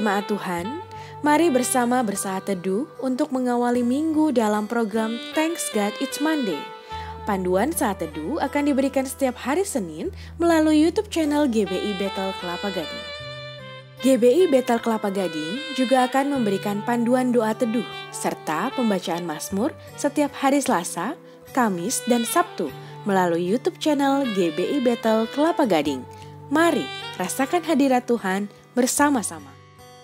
jemaat Tuhan, mari bersama bersaat teduh untuk mengawali minggu dalam program Thanks God It's Monday. Panduan saat teduh akan diberikan setiap hari Senin melalui YouTube channel GBI Bethel Kelapa Gading. GBI Bethel Kelapa Gading juga akan memberikan panduan doa teduh serta pembacaan Mazmur setiap hari Selasa, Kamis, dan Sabtu melalui YouTube channel GBI Bethel Kelapa Gading. Mari rasakan hadirat Tuhan bersama-sama.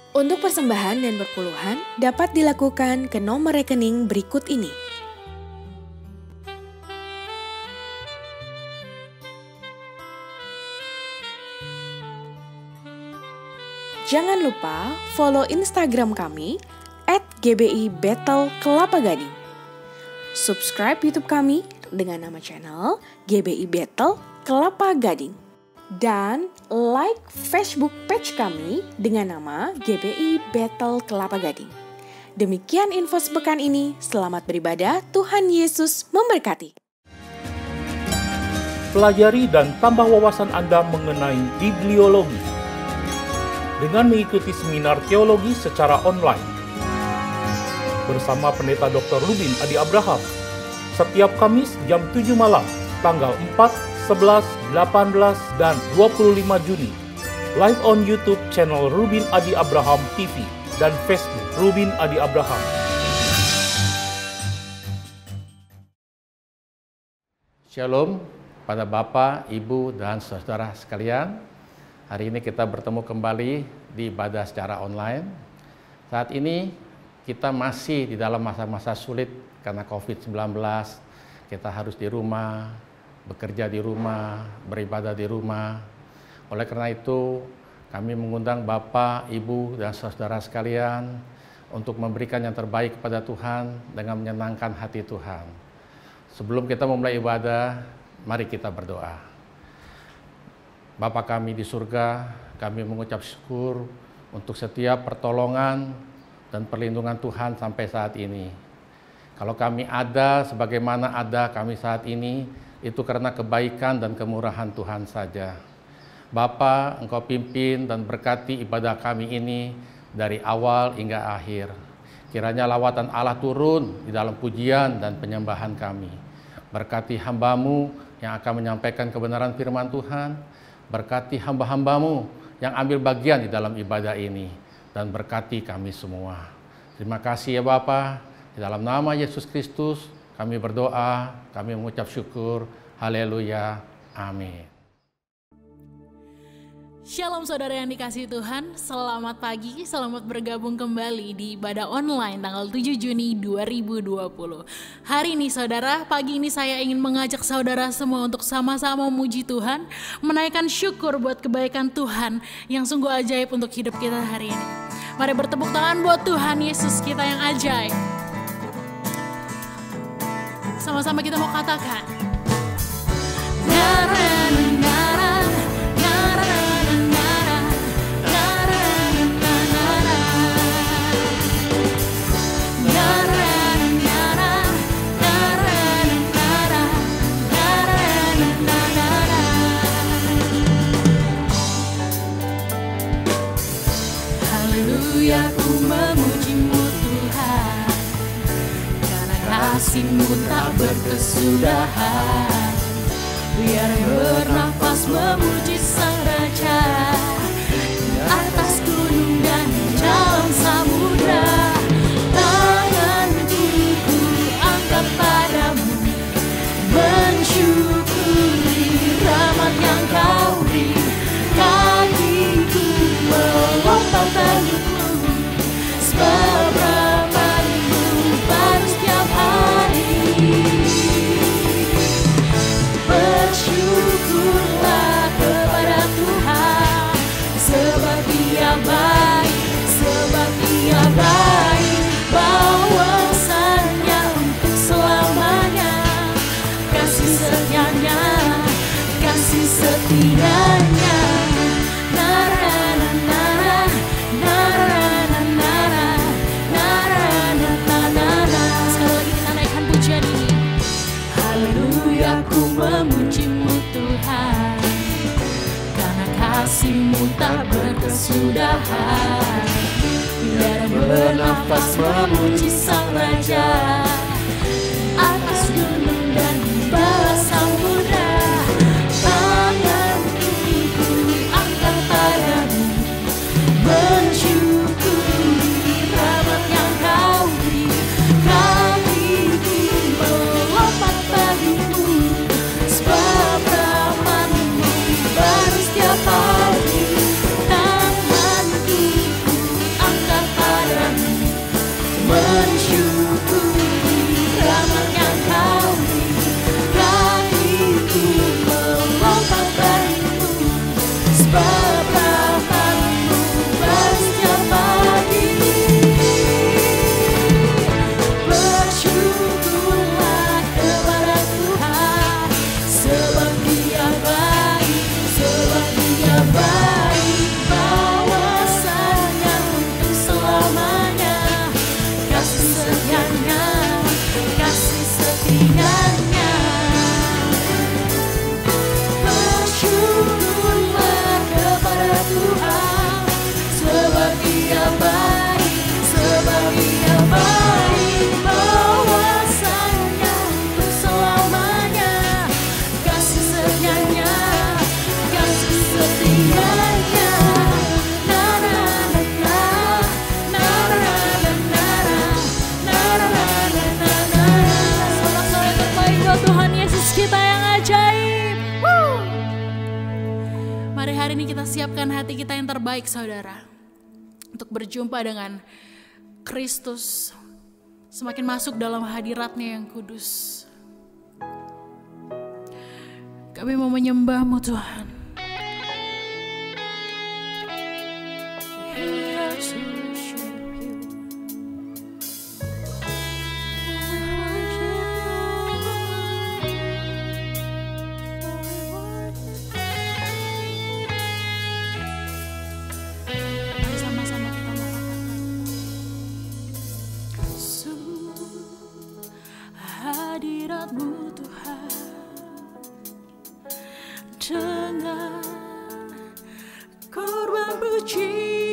Untuk persembahan dan perpuluhan dapat dilakukan ke nomor rekening berikut ini. Jangan lupa follow Instagram kami @GBI Bethel Kelapa Gading. Subscribe YouTube kami dengan nama channel GBI Bethel Kelapa Gading. Dan like Facebook page kami dengan nama GBI Bethel Kelapa Gading. Demikian info sepekan ini. Selamat beribadah. Tuhan Yesus memberkati. Pelajari dan tambah wawasan Anda mengenai bibliologi dengan mengikuti seminar teologi secara online bersama Pendeta Dr. Rubin Adi Abraham setiap Kamis jam 7 malam tanggal 4, 11, 18, dan 25 Juni. Live on YouTube channel Rubin Adi Abraham TV dan Facebook Rubin Adi Abraham. Shalom pada Bapak, Ibu, dan Saudara sekalian. Hari ini kita bertemu kembali di ibadah secara online. Saat ini kita masih di dalam masa-masa sulit karena COVID-19. Kita harus di rumah, bekerja di rumah, beribadah di rumah. Oleh karena itu, kami mengundang Bapak, Ibu, dan Saudara sekalian untuk memberikan yang terbaik kepada Tuhan dengan menyenangkan hati Tuhan. Sebelum kita memulai ibadah, mari kita berdoa. Bapa kami di surga, kami mengucap syukur untuk setiap pertolongan dan perlindungan Tuhan sampai saat ini. Kalau kami ada sebagaimana ada kami saat ini, itu karena kebaikan dan kemurahan Tuhan saja. Bapa, Engkau pimpin dan berkati ibadah kami ini dari awal hingga akhir. Kiranya lawatan Allah turun di dalam pujian dan penyembahan kami. Berkati hamba-Mu yang akan menyampaikan kebenaran firman Tuhan. Berkati hamba-hamba-Mu yang ambil bagian di dalam ibadah ini. Dan berkati kami semua. Terima kasih ya Bapa. Di dalam nama Yesus Kristus kami berdoa, kami mengucap syukur. Haleluya. Amin. Shalom saudara yang dikasihi Tuhan, selamat pagi, selamat bergabung kembali di ibadah online tanggal 7 Juni 2020. Hari ini saudara, pagi ini saya ingin mengajak saudara semua untuk sama-sama memuji Tuhan, menaikkan syukur buat kebaikan Tuhan yang sungguh ajaib untuk hidup kita hari ini. Mari bertepuk tangan buat Tuhan Yesus kita yang ajaib. Sama-sama kita mau katakan. Haleluya, ku memuji-Mu Tuhan, karena kasih-Mu tak berkesudahan. Biar bernafas memuji Sang Raja di atas gunung dan di dalam samudra. Tanganku ku angkat padamu, mensyukuri rahmat yang Kau beri. Kakiku melompat untukmu, sebab rahmat-Mu baru setiap hari. Bersyukurlah kepada Tuhan, sebab Dia baik, sebab Dia baik. Bahwasanya untuk selamanya, kasih setianya, kasih setianya. Sekali lagi kita naikkan pujian ini. Haleluya, ku memuji-Mu Tuhan, karena kasih-Mu tak berkesudahan. bernafas memuji Sang Raja. Atas gunung dan bawah samudra, tanganku angkat padamu, bersyukuri rahmat yang Kau beri. Kakiku melompat bagimu, sebab rahmat-Mu baru setiap hari. Tanganku angkat padamu, bersyukuri rahmat yang Kau beri. Kakiku melompat bagimu, sebab rahmat-Mu baru setiap pagi. Bersyukurlah kepada Tuhan, sebab Dia baik, sebab Dia baik. Bahwasanya untuk selamanya, kasih setianya, kasih setianya. Bersyukurlah kepada Tuhan, sebab Dia baik, sebab Dia baik. Bahwasanya untuk selamanya, kasih setianya, kasih setianya. Na na na na, na na na na, na na na na na. Sorak-sorai terbaik buat Tuhan Yesus kita yang ajaib. Woo! Mari hari ini kita siapkan hati kita yang terbaik, saudara, untuk berjumpa dengan Kristus, semakin masuk dalam hadirat-Nya yang kudus. Kami mau menyembah-Mu, Tuhan. Sama-sama kita mau hadirat-Mu, Tuhan, dengan korban pujian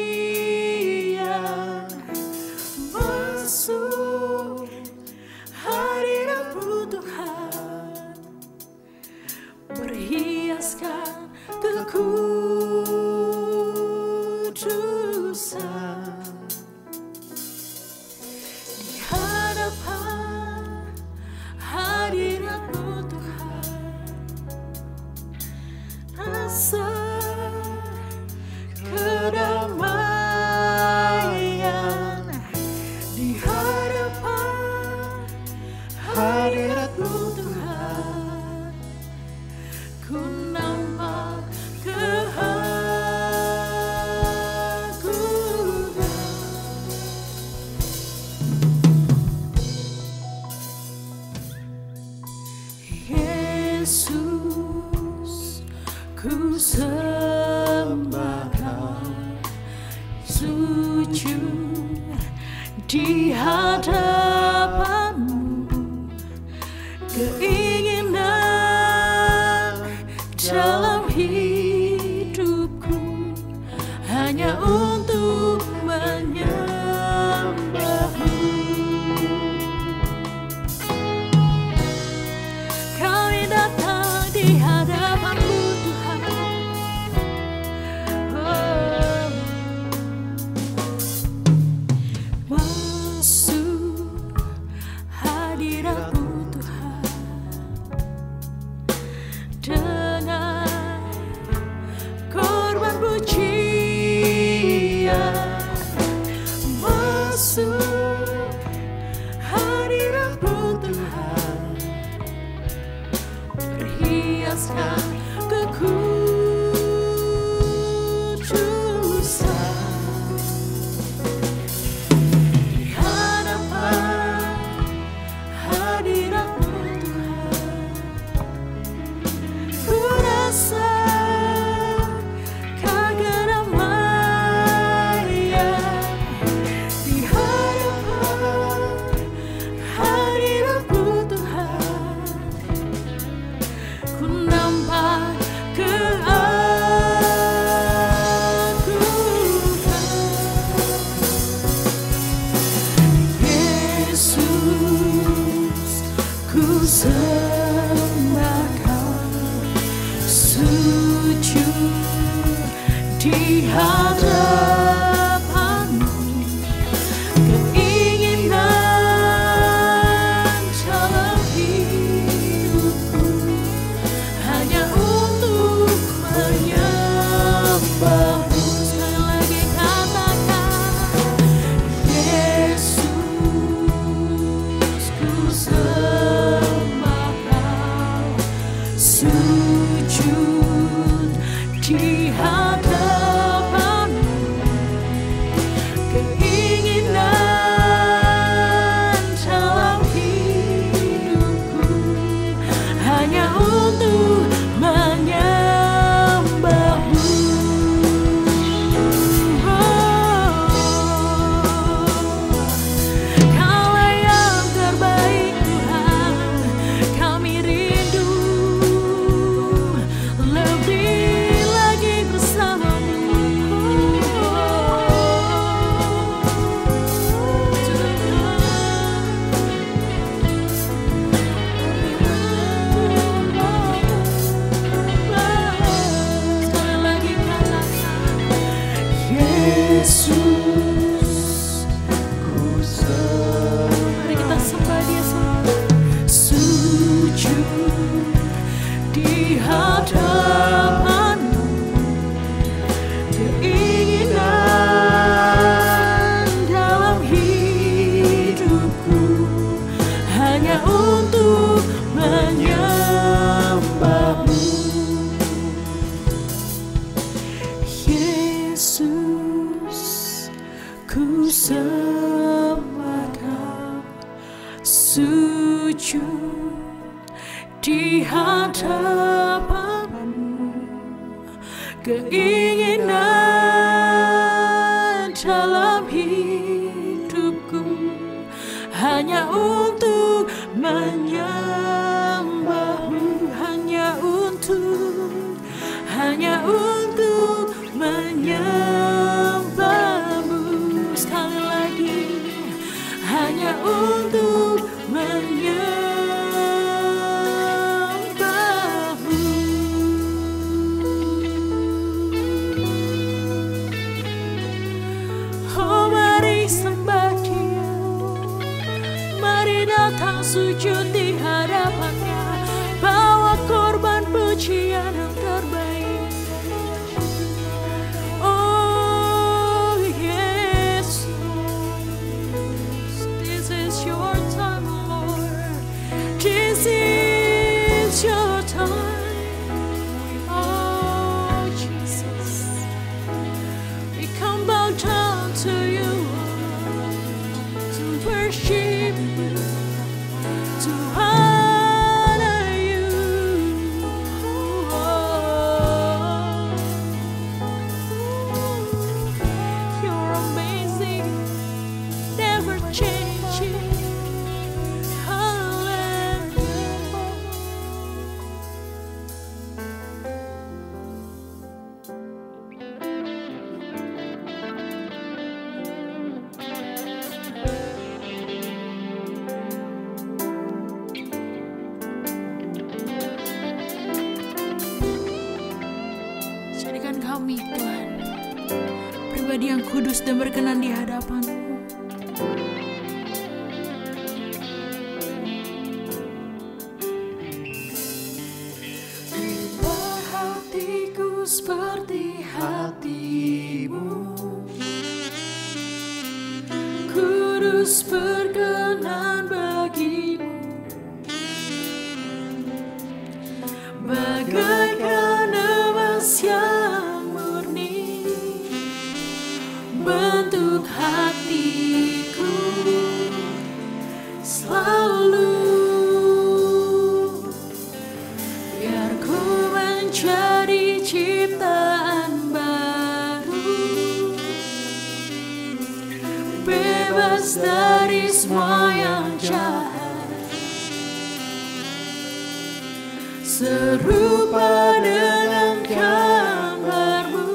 masuk hadirat-Mu, Tuhan, berhiaskan kekudusan di hadapan hadirat-Mu, Tuhan. Rasa kedamaian di hadapan hadirat-Mu, Tuhan. Ku nampak keagungan. Yesus, ku sembah Kau, sujud di hadapan-Mu. Keinginan dalam hidupku hanya untuk menyembah-Mu. Kami datang di hadapan-Mu, Tuhan. Masuk Yesus, ku sembah Kau, sujud di hadapan-Mu. Keinginan dalam hidupku hanya untuk menyembah-Mu. Sekali lagi katakan, Yesus, ku sembah Kau, sujud di hadapan-Mu. Keinginan dalam hidupku hanya untuk menyembah-Mu. Kaulah yang terbaik Tuhan, kami rindu lebih lagi bersama-Mu. Sekali lagi katakan, Yesus, ku sembah. Mari kita sembah Dia semua. Sujud di hadapan-Mu. Keinginan dalam hidupku hanya untuk menyembah-Mu. Yesus, ku sembah Kau, sujud di hadapan-Mu. Keinginan dalam hidupku hanya untuk menyembah-Mu, hanya untuk menyembah-Mu. Sekali lagi, hanya untuk menyembah-Mu. Oh, mari sembah Dia, mari datang sujud di hadapan-Nya, bawa korban pujian yang terbaik. Oh Yesus, this is your time, Lord. This is your time. Oh Jesus, we come bow down to you, to worship you, to honor you. You're amazing, never changing. Hallelujah. Jadikan kami, Tuhan, pribadi yang kudus dan berkenan di hadapan-Mu. Ubah hatiku seperti hati-Mu, kudus berkenan bagi-Mu, bagaikan emas yang murni, bentuk hatiku selalu. Biar ku menjadi ciptaan baru, bebas dari semua yang jahat, serupa dengan gambar-Mu,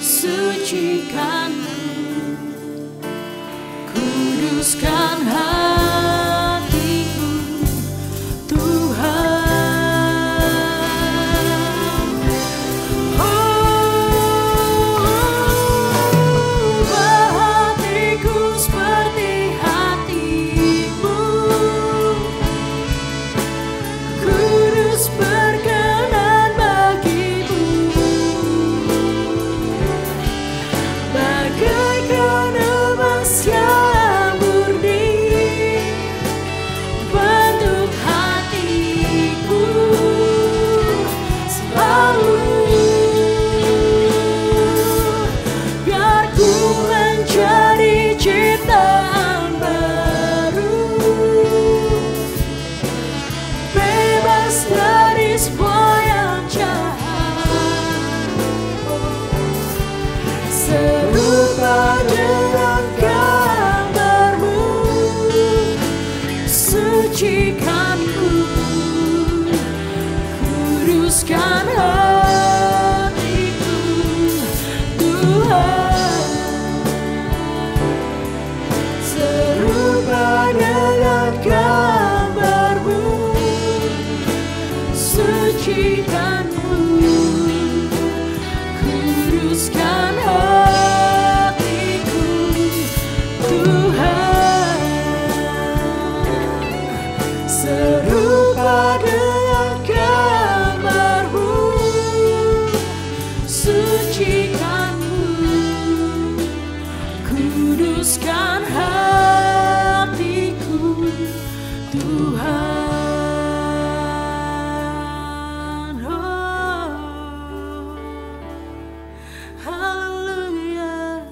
sucikan-Ku, kudus kuduskan hatiku Tuhan. Kuduskan hatiku Tuhan, serupa dengan gambar-Mu, sucikan-Mu. Kuduskan hatiku Tuhan, serupa dengan gambar-Mu, sucikan-Mu. Kuduskan hatiku Tuhan. Oh, haleluya.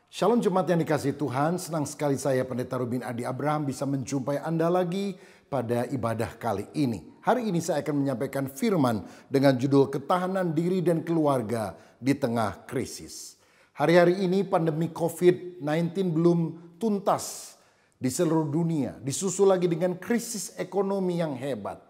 Shalom jemaat yang dikasihi Tuhan, senang sekali saya Pendeta Rubin Adi Abraham bisa menjumpai Anda lagi pada ibadah kali ini. Hari ini saya akan menyampaikan firman dengan judul Ketahanan Diri dan Keluarga di Tengah Krisis. Hari-hari ini pandemi COVID-19 belum tuntas di seluruh dunia, disusul lagi dengan krisis ekonomi yang hebat.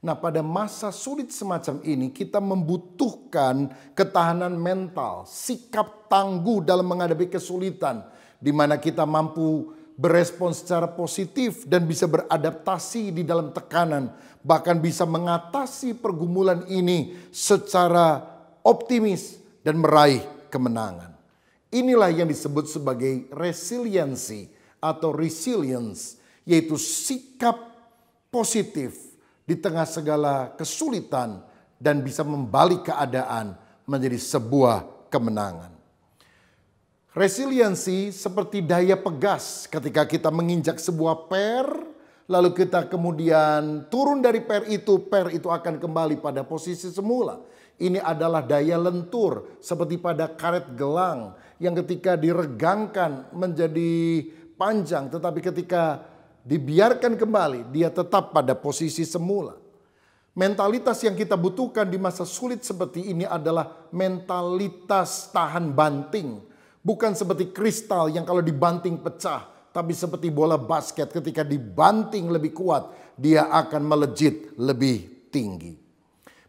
Nah, pada masa sulit semacam ini kita membutuhkan ketahanan mental, sikap tangguh dalam menghadapi kesulitan, di mana kita mampu berespons secara positif dan bisa beradaptasi di dalam tekanan, bahkan bisa mengatasi pergumulan ini secara optimis dan meraih kemenangan. Inilah yang disebut sebagai resiliensi atau resilience, yaitu sikap positif di tengah segala kesulitan dan bisa membalik keadaan menjadi sebuah kemenangan. Resiliensi seperti daya pegas ketika kita menginjak sebuah per, lalu kita kemudian turun dari per itu akan kembali pada posisi semula. Ini adalah daya lentur seperti pada karet gelang yang ketika diregangkan menjadi panjang, tetapi ketika dibiarkan kembali, dia tetap pada posisi semula. Mentalitas yang kita butuhkan di masa sulit seperti ini adalah mentalitas tahan banting. Bukan seperti kristal yang kalau dibanting pecah, tapi seperti bola basket ketika dibanting lebih kuat, dia akan melejit lebih tinggi.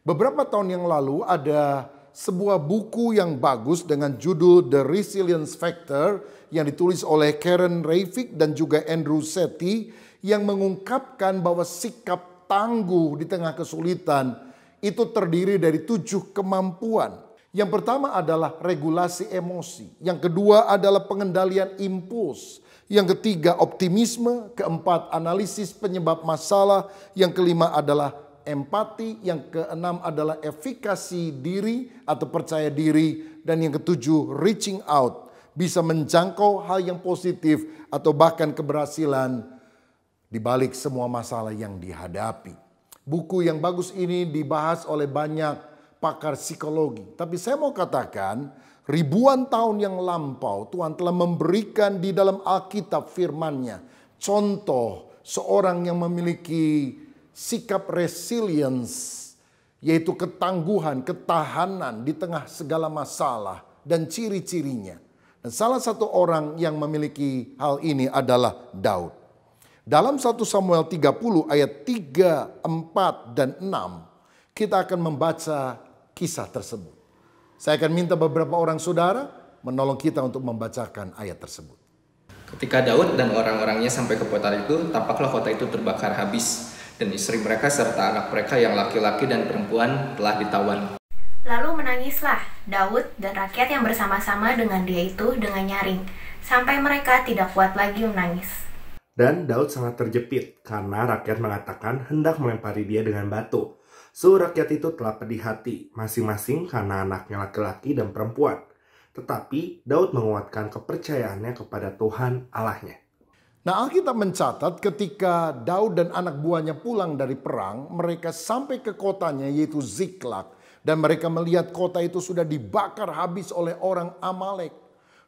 Beberapa tahun yang lalu ada sebuah buku yang bagus dengan judul The Resilience Factor yang ditulis oleh Karen Reivik dan juga Andrew Sethi yang mengungkapkan bahwa sikap tangguh di tengah kesulitan itu terdiri dari 7 kemampuan. Yang pertama adalah regulasi emosi, yang kedua adalah pengendalian impuls, yang ketiga optimisme, keempat analisis penyebab masalah, yang kelima adalah empati, yang keenam adalah efikasi diri atau percaya diri, dan yang ketujuh reaching out, bisa menjangkau hal yang positif atau bahkan keberhasilan di balik semua masalah yang dihadapi. Buku yang bagus ini dibahas oleh banyak pakar psikologi, tapi saya mau katakan ribuan tahun yang lampau Tuhan telah memberikan di dalam Alkitab firman-Nya contoh seorang yang memiliki sikap resilience, yaitu ketangguhan, ketahanan di tengah segala masalah dan ciri-cirinya. Dan salah satu orang yang memiliki hal ini adalah Daud. Dalam 1 Samuel 30 ayat 3, 4, dan 6 kita akan membaca kisah tersebut. Saya akan minta beberapa orang saudara menolong kita untuk membacakan ayat tersebut. Ketika Daud dan orang-orangnya sampai ke kota itu, tampaklah kota itu terbakar habis, dan istri mereka serta anak mereka yang laki-laki dan perempuan telah ditawan. Lalu menangislah Daud dan rakyat yang bersama-sama dengan dia itu dengan nyaring, sampai mereka tidak kuat lagi menangis. Dan Daud sangat terjepit karena rakyat mengatakan hendak melempari dia dengan batu. Seluruh rakyat itu telah pedih hati, masing-masing karena anaknya laki-laki dan perempuan. Tetapi Daud menguatkan kepercayaannya kepada Tuhan Allahnya. Nah, Alkitab mencatat ketika Daud dan anak buahnya pulang dari perang, mereka sampai ke kotanya yaitu Ziklag. Dan mereka melihat kota itu sudah dibakar habis oleh orang Amalek.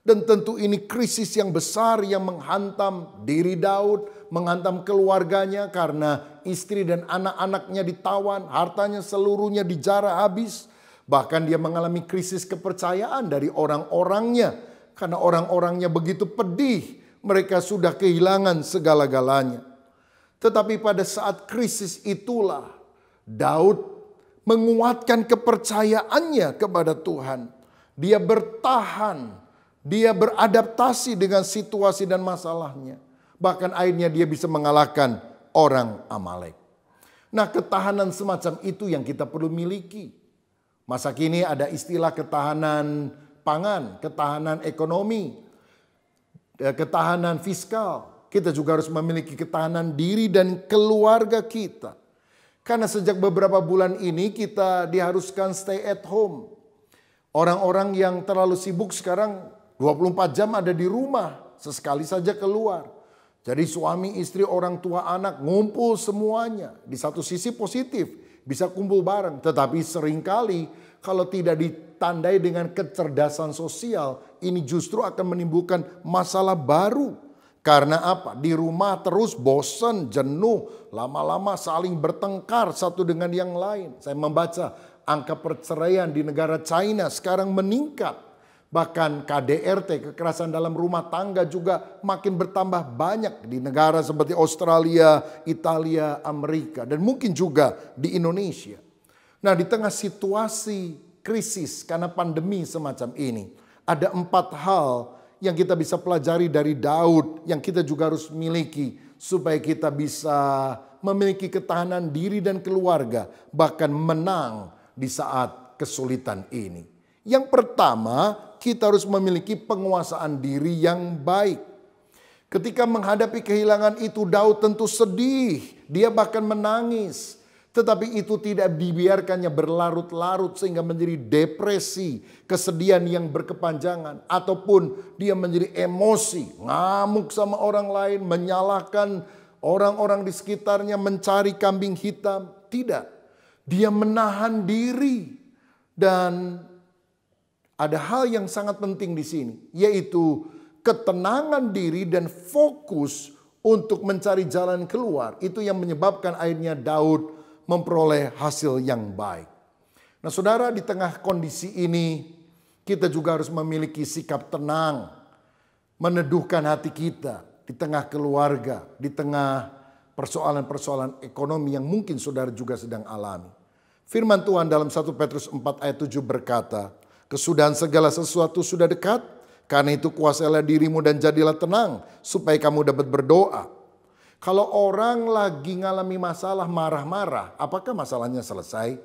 Dan tentu ini krisis yang besar yang menghantam diri Daud, menghantam keluarganya karena istri dan anak-anaknya ditawan, hartanya seluruhnya dijarah habis. Bahkan dia mengalami krisis kepercayaan dari orang-orangnya karena orang-orangnya begitu pedih, mereka sudah kehilangan segala-galanya. Tetapi pada saat krisis itulah Daud menguatkan kepercayaannya kepada Tuhan. Dia bertahan. Dia beradaptasi dengan situasi dan masalahnya. Bahkan akhirnya dia bisa mengalahkan orang Amalek. Nah, ketahanan semacam itu yang kita perlu miliki. Masa kini ada istilah ketahanan pangan, ketahanan ekonomi, ketahanan fiskal. Kita juga harus memiliki ketahanan diri dan keluarga kita. Karena sejak beberapa bulan ini kita diharuskan stay at home. Orang-orang yang terlalu sibuk sekarang 24 jam ada di rumah, sesekali saja keluar. Jadi suami, istri, orang tua, anak ngumpul semuanya. Di satu sisi positif, bisa kumpul bareng. Tetapi seringkali kalau tidak ditandai dengan kecerdasan sosial, ini justru akan menimbulkan masalah baru. Karena apa? Di rumah terus bosan, jenuh, lama-lama saling bertengkar satu dengan yang lain. Saya membaca angka perceraian di negara China sekarang meningkat. Bahkan KDRT, kekerasan dalam rumah tangga juga makin bertambah banyak di negara seperti Australia, Italia, Amerika, dan mungkin juga di Indonesia. Nah, di tengah situasi krisis karena pandemi semacam ini, ada 4 hal yang kita bisa pelajari dari Daud yang kita juga harus miliki supaya kita bisa memiliki ketahanan diri dan keluarga, bahkan menang di saat kesulitan ini. Yang pertama, kita harus memiliki penguasaan diri yang baik. Ketika menghadapi kehilangan itu, Daud tentu sedih. Dia bahkan menangis. Tetapi itu tidak dibiarkannya berlarut-larut sehingga menjadi depresi, kesedihan yang berkepanjangan. Ataupun dia menjadi emosi, ngamuk sama orang lain, menyalahkan orang-orang di sekitarnya, mencari kambing hitam. Tidak. Dia menahan diri. Dan ada hal yang sangat penting di sini, yaitu ketenangan diri dan fokus untuk mencari jalan keluar. Itu yang menyebabkan akhirnya Daud memperoleh hasil yang baik. Nah, saudara, di tengah kondisi ini kita juga harus memiliki sikap tenang, meneduhkan hati kita di tengah keluarga, di tengah persoalan-persoalan ekonomi yang mungkin saudara juga sedang alami. Firman Tuhan dalam 1 Petrus 4 ayat 7 berkata, kesudahan segala sesuatu sudah dekat, karena itu kuasailah dirimu dan jadilah tenang, supaya kamu dapat berdoa. Kalau orang lagi ngalami masalah marah-marah, apakah masalahnya selesai?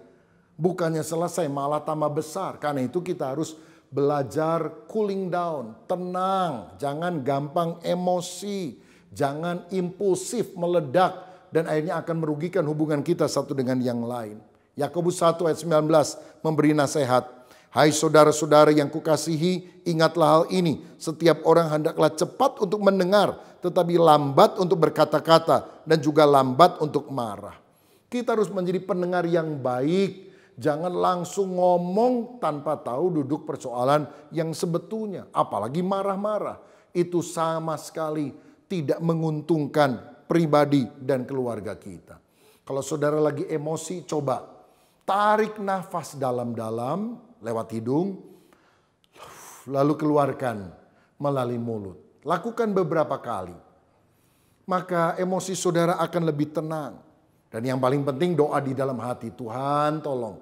Bukannya selesai, malah tambah besar. Karena itu kita harus belajar cooling down, tenang, jangan gampang emosi, jangan impulsif meledak, dan akhirnya akan merugikan hubungan kita satu dengan yang lain. Yakobus 1 ayat 19 memberi nasihat. Hai saudara-saudara yang kukasihi, ingatlah hal ini. Setiap orang hendaklah cepat untuk mendengar, tetapi lambat untuk berkata-kata, dan juga lambat untuk marah. Kita harus menjadi pendengar yang baik. Jangan langsung ngomong tanpa tahu duduk persoalan yang sebetulnya. Apalagi marah-marah. Itu sama sekali tidak menguntungkan pribadi dan keluarga kita. Kalau saudara lagi emosi, coba tarik nafas dalam-dalam lewat hidung, lalu keluarkan melalui mulut. Lakukan beberapa kali. Maka emosi saudara akan lebih tenang. Dan yang paling penting doa di dalam hati. Tuhan tolong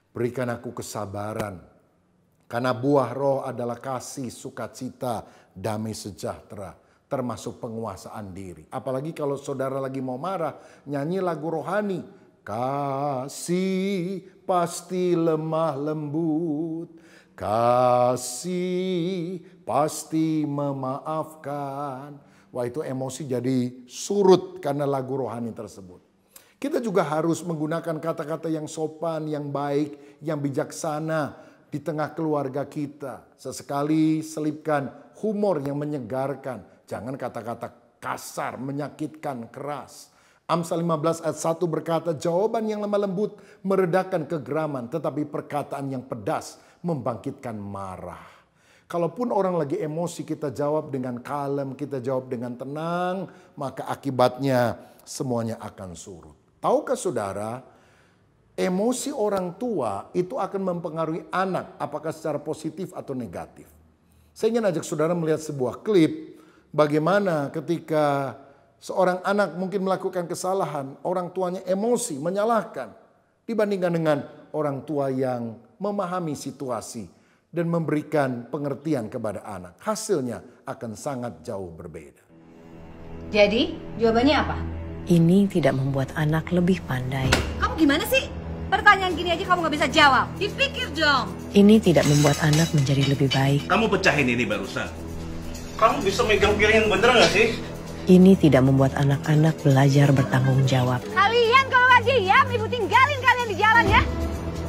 berikan aku kesabaran Karena buah roh adalah kasih, sukacita, damai sejahtera, termasuk penguasaan diri. Apalagi kalau saudara lagi mau marah, nyanyi lagu rohani. Kasih pasti lemah lembut, kasih pasti memaafkan. Wah, itu emosi jadi surut karena lagu rohani tersebut. Kita juga harus menggunakan kata-kata yang sopan, yang baik, yang bijaksana di tengah keluarga kita. Sesekali selipkan humor yang menyegarkan. Jangan kata-kata kasar, menyakitkan, keras. Amsal 15 ayat 1 berkata, jawaban yang lemah lembut meredakan kegeraman, tetapi perkataan yang pedas membangkitkan marah. Kalaupun orang lagi emosi, kita jawab dengan kalem, kita jawab dengan tenang, maka akibatnya semuanya akan surut. Tahukah saudara, emosi orang tua itu akan mempengaruhi anak, apakah secara positif atau negatif. Saya ingin ajak saudara melihat sebuah klip, bagaimana ketika seorang anak mungkin melakukan kesalahan, orang tuanya emosi, menyalahkan, dibandingkan dengan orang tua yang memahami situasi dan memberikan pengertian kepada anak. Hasilnya akan sangat jauh berbeda. Jadi, jawabannya apa? Ini tidak membuat anak lebih pandai. Kamu gimana sih? Pertanyaan gini aja kamu gak bisa jawab. Dipikir dong. Ini tidak membuat anak menjadi lebih baik. Kamu pecahin ini barusan. Kamu bisa megang piring yang bener gak sih? Ini tidak membuat anak-anak belajar bertanggung jawab. Kalian kalau gak diam, ibu tinggalin kalian di jalan ya.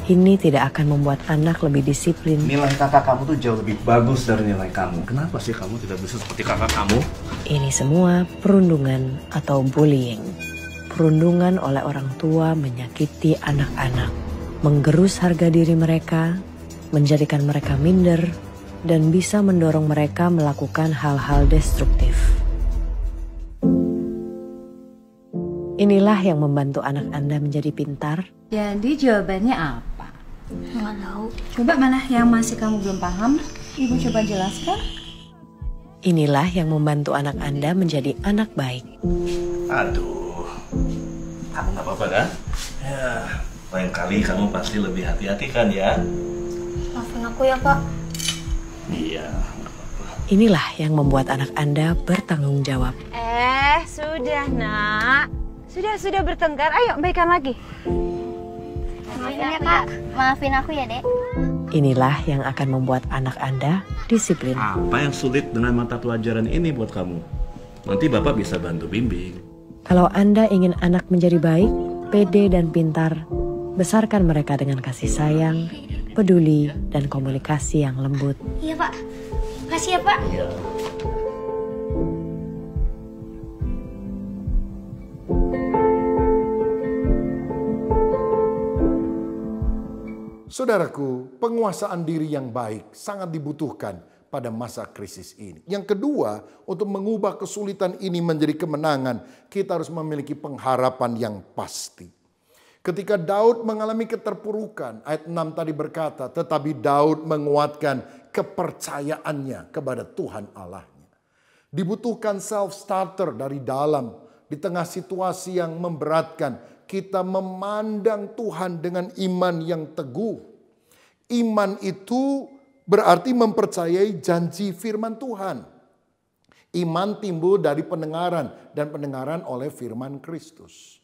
Ini tidak akan membuat anak lebih disiplin. Nilai kakak kamu tuh jauh lebih bagus dari nilai kamu. Kenapa sih kamu tidak bisa seperti kakak kamu? Ini semua perundungan atau bullying. Perundungan oleh orang tua menyakiti anak-anak, menggerus harga diri mereka, menjadikan mereka minder, dan bisa mendorong mereka melakukan hal-hal destruktif. Inilah yang membantu anak Anda menjadi pintar. Jadi jawabannya apa? Nggak tahu. Coba mana yang masih kamu belum paham? Ibu coba jelaskan. Inilah yang membantu anak Anda menjadi anak baik. Aduh, kamu gak apa-apa kan? Ya, lain kali kamu pasti lebih hati-hati kan ya? Maafin aku ya, Pak. Iya, gak apa-apa. Inilah yang membuat anak Anda bertanggung jawab. Sudah nak. Sudah bertengkar, ayo baikan lagi. Maafin ya, Kak. Maafin aku ya, Dek. Inilah yang akan membuat anak Anda disiplin. Apa yang sulit dengan mata pelajaran ini buat kamu? Nanti Bapak bisa bantu bimbing. Kalau Anda ingin anak menjadi baik, pede dan pintar, besarkan mereka dengan kasih sayang, peduli, dan komunikasi yang lembut. Iya, Pak. Makasih ya, Pak. Iya. Saudaraku, penguasaan diri yang baik sangat dibutuhkan pada masa krisis ini. Yang kedua, untuk mengubah kesulitan ini menjadi kemenangan, kita harus memiliki pengharapan yang pasti. Ketika Daud mengalami keterpurukan, ayat 6 tadi berkata, tetapi Daud menguatkan kepercayaannya kepada Tuhan Allahnya. Dibutuhkan self-starter dari dalam, di tengah situasi yang memberatkan, kita memandang Tuhan dengan iman yang teguh. Iman itu berarti mempercayai janji firman Tuhan. Iman timbul dari pendengaran dan pendengaran oleh firman Kristus.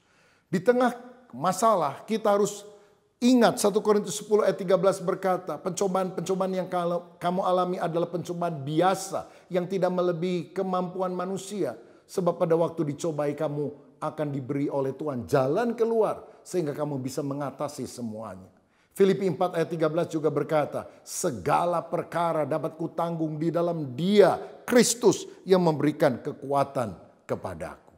Di tengah masalah kita harus ingat 1 Korintus 10 ayat 13 berkata, pencobaan-pencobaan yang kamu alami adalah pencobaan biasa yang tidak melebihi kemampuan manusia. Sebab pada waktu dicobai kamu akan diberi oleh Tuhan jalan keluar sehingga kamu bisa mengatasi semuanya. Filipi 4 ayat 13 juga berkata, segala perkara dapat kutanggung di dalam Dia, Kristus, yang memberikan kekuatan kepadaku.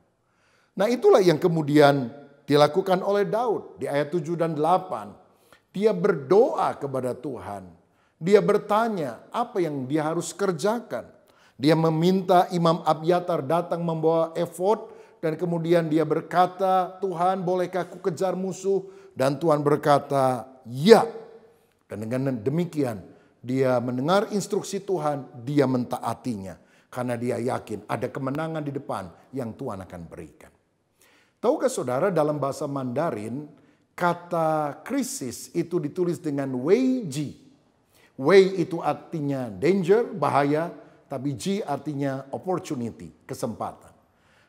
Nah, itulah yang kemudian dilakukan oleh Daud di ayat 7 dan 8. Dia berdoa kepada Tuhan. Dia bertanya apa yang dia harus kerjakan. Dia meminta Imam Abiatar datang membawa efod. Dan kemudian dia berkata, Tuhan bolehkah aku kejar musuh? Dan Tuhan berkata, ya. Dan dengan demikian dia mendengar instruksi Tuhan, dia mentaatinya. Karena dia yakin ada kemenangan di depan yang Tuhan akan berikan. Tahukah saudara, dalam bahasa Mandarin, kata krisis itu ditulis dengan weiji. W itu artinya danger, bahaya, tapi G artinya opportunity, kesempatan.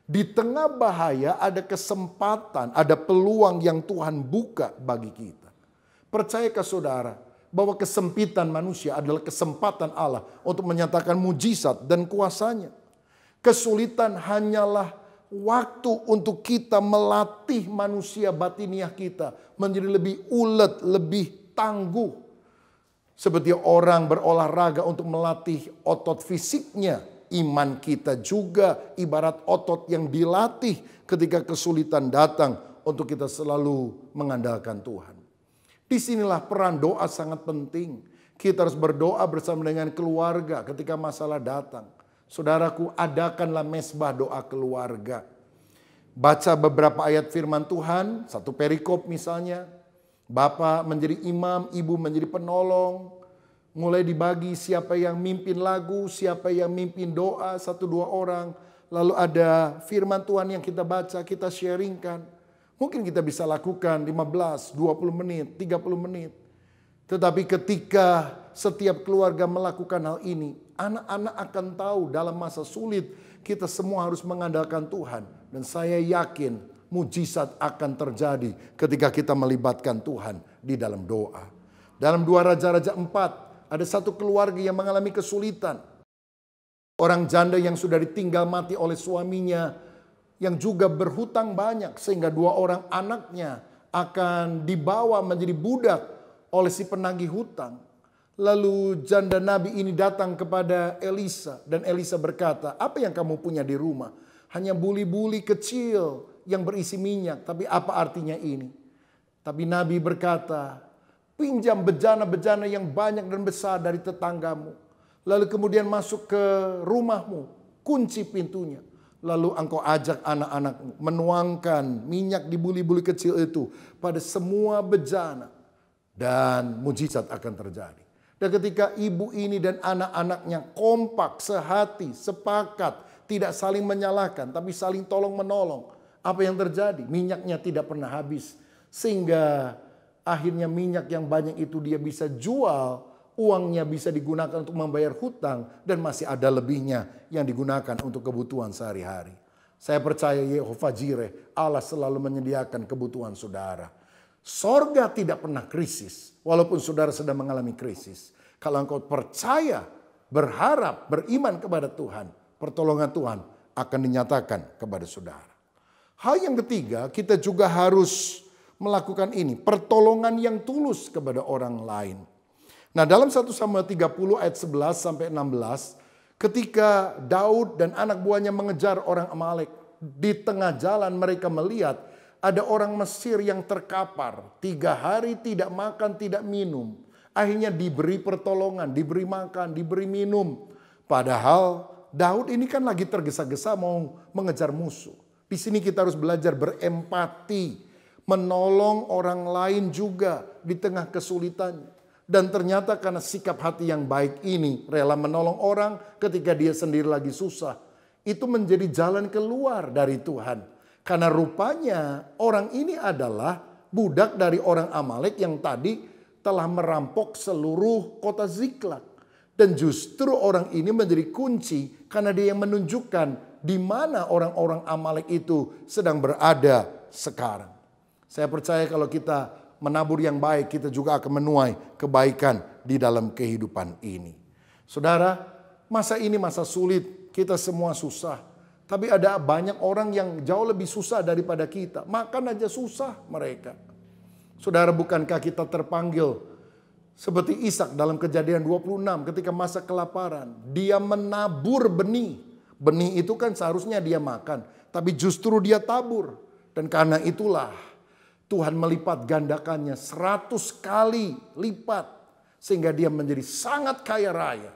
Di tengah bahaya ada kesempatan, ada peluang yang Tuhan buka bagi kita. Percayakah saudara bahwa kesempitan manusia adalah kesempatan Allah untuk menyatakan mujizat dan kuasanya? Kesulitan hanyalah waktu untuk kita melatih manusia batiniah kita menjadi lebih ulet, lebih tangguh. Seperti orang berolahraga untuk melatih otot fisiknya, iman kita juga ibarat otot yang dilatih ketika kesulitan datang untuk kita selalu mengandalkan Tuhan. Disinilah peran doa sangat penting. Kita harus berdoa bersama dengan keluarga ketika masalah datang. Saudaraku, adakanlah mesbah doa keluarga. Baca beberapa ayat firman Tuhan, satu perikop misalnya. Bapak menjadi imam, ibu menjadi penolong. Mulai dibagi siapa yang mimpin lagu, siapa yang mimpin doa, 1-2 orang. Lalu ada firman Tuhan yang kita baca, kita sharingkan. Mungkin kita bisa lakukan 15, 20 menit, 30 menit. Tetapi ketika setiap keluarga melakukan hal ini, anak-anak akan tahu dalam masa sulit kita semua harus mengandalkan Tuhan. Dan saya yakin mujizat akan terjadi ketika kita melibatkan Tuhan di dalam doa. Dalam 2 Raja-Raja 4, ada satu keluarga yang mengalami kesulitan. Orang janda yang sudah ditinggal mati oleh suaminya, yang juga berhutang banyak, sehingga 2 orang anaknya akan dibawa menjadi budak oleh si penagih hutang. Lalu janda Nabi ini datang kepada Elisa, dan Elisa berkata, apa yang kamu punya di rumah? Hanya buli-buli kecil yang berisi minyak, tapi apa artinya ini? Tapi Nabi berkata, pinjam bejana-bejana yang banyak dan besar dari tetanggamu. Lalu kemudian masuk ke rumahmu, kunci pintunya. Lalu engkau ajak anak-anakmu menuangkan minyak di buli-buli kecil itu pada semua bejana. Dan mujizat akan terjadi. Dan ketika ibu ini dan anak-anaknya kompak, sehati, sepakat, tidak saling menyalahkan, tapi saling tolong-menolong. Apa yang terjadi? Minyaknya tidak pernah habis. Sehingga akhirnya minyak yang banyak itu dia bisa jual, uangnya bisa digunakan untuk membayar hutang, dan masih ada lebihnya yang digunakan untuk kebutuhan sehari-hari. Saya percaya Yehovah Jireh, Allah selalu menyediakan kebutuhan saudara. Sorga tidak pernah krisis, walaupun saudara sedang mengalami krisis. Kalau engkau percaya, berharap, beriman kepada Tuhan, pertolongan Tuhan akan dinyatakan kepada saudara. Hal yang ketiga, kita juga harus melakukan ini, pertolongan yang tulus kepada orang lain. Nah, dalam 1 Samuel 30 ayat 11 sampai 16, ketika Daud dan anak buahnya mengejar orang Amalek, di tengah jalan mereka melihat ada orang Mesir yang terkapar, 3 hari tidak makan, tidak minum. Akhirnya diberi pertolongan, diberi makan, diberi minum. Padahal Daud ini kan lagi tergesa-gesa mau mengejar musuh. Di sini kita harus belajar berempati, menolong orang lain juga di tengah kesulitannya. Dan ternyata karena sikap hati yang baik ini, rela menolong orang ketika dia sendiri lagi susah, itu menjadi jalan keluar dari Tuhan. Karena rupanya orang ini adalah budak dari orang Amalek yang tadi telah merampok seluruh kota Ziklag. Dan justru orang ini menjadi kunci karena dia yang menunjukkan di mana orang-orang Amalek itu sedang berada sekarang. Saya percaya kalau kita menabur yang baik, kita juga akan menuai kebaikan di dalam kehidupan ini. Saudara, masa ini masa sulit, kita semua susah. Tapi ada banyak orang yang jauh lebih susah daripada kita. Makan aja susah mereka. Saudara, bukankah kita terpanggil seperti Ishak dalam Kejadian 26 ketika masa kelaparan. Dia menabur benih. Benih itu kan seharusnya dia makan, tapi justru dia tabur. Dan karena itulah Tuhan melipat gandakannya 100 kali lipat. Sehingga dia menjadi sangat kaya raya.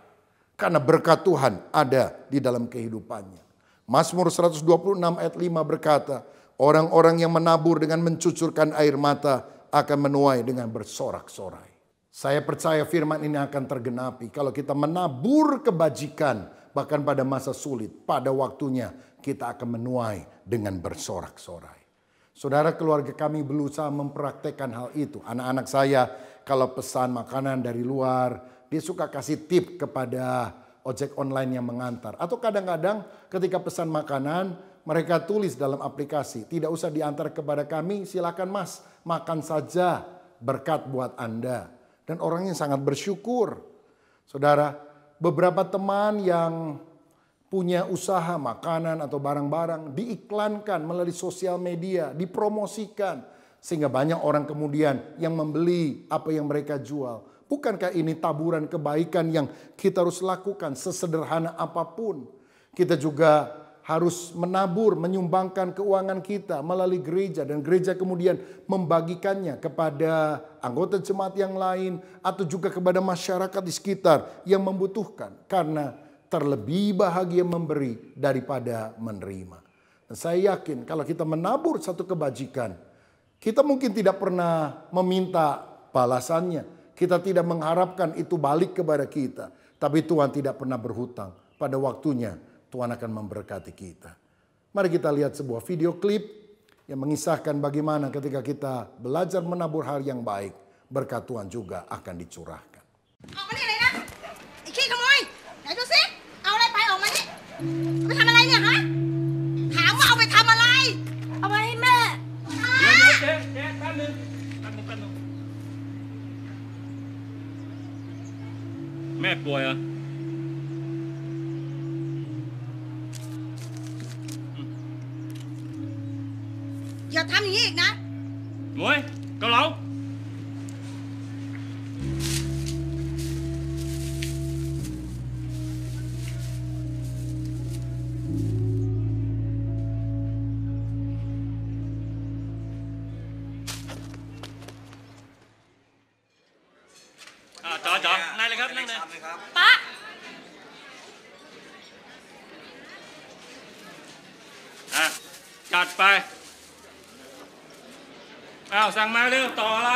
Karena berkat Tuhan ada di dalam kehidupannya. Mazmur 126 ayat 5 berkata, orang-orang yang menabur dengan mencucurkan air mata akan menuai dengan bersorak-sorai. Saya percaya firman ini akan tergenapi. Kalau kita menabur kebajikan, bahkan pada masa sulit, pada waktunya kita akan menuai dengan bersorak-sorai. Saudara, keluarga kami berusaha mempraktekkan hal itu. Anak-anak saya kalau pesan makanan dari luar, dia suka kasih tip kepada ojek online yang mengantar. Atau kadang-kadang ketika pesan makanan, mereka tulis dalam aplikasi, tidak usah diantar kepada kami, silakan Mas, makan saja, berkat buat Anda. Dan orangnya sangat bersyukur. Saudara, beberapa teman yang punya usaha makanan atau barang-barang diiklankan melalui sosial media, dipromosikan. Sehingga banyak orang kemudian yang membeli apa yang mereka jual. Bukankah ini taburan kebaikan yang kita harus lakukan sesederhana apapun? Kita juga harus menabur, menyumbangkan keuangan kita melalui gereja. Dan gereja kemudian membagikannya kepada anggota jemaat yang lain. Atau juga kepada masyarakat di sekitar yang membutuhkan. Karena terlebih bahagia memberi daripada menerima. Dan saya yakin kalau kita menabur satu kebajikan, kita mungkin tidak pernah meminta balasannya. Kita tidak mengharapkan itu balik kepada kita. Tapi Tuhan tidak pernah berhutang. Pada waktunya Tuhan akan memberkati kita. Mari kita lihat sebuah video klip yang mengisahkan bagaimana ketika kita belajar menabur hal yang baik, berkat Tuhan juga akan dicurahkan. Mẹป่วยà? Giờทำอย่างนี้อีกนะ Muối, cao lẩu. Chọn, này là gấp này. ป๊า จัดไป สั่งมาเร็วต่ออะไร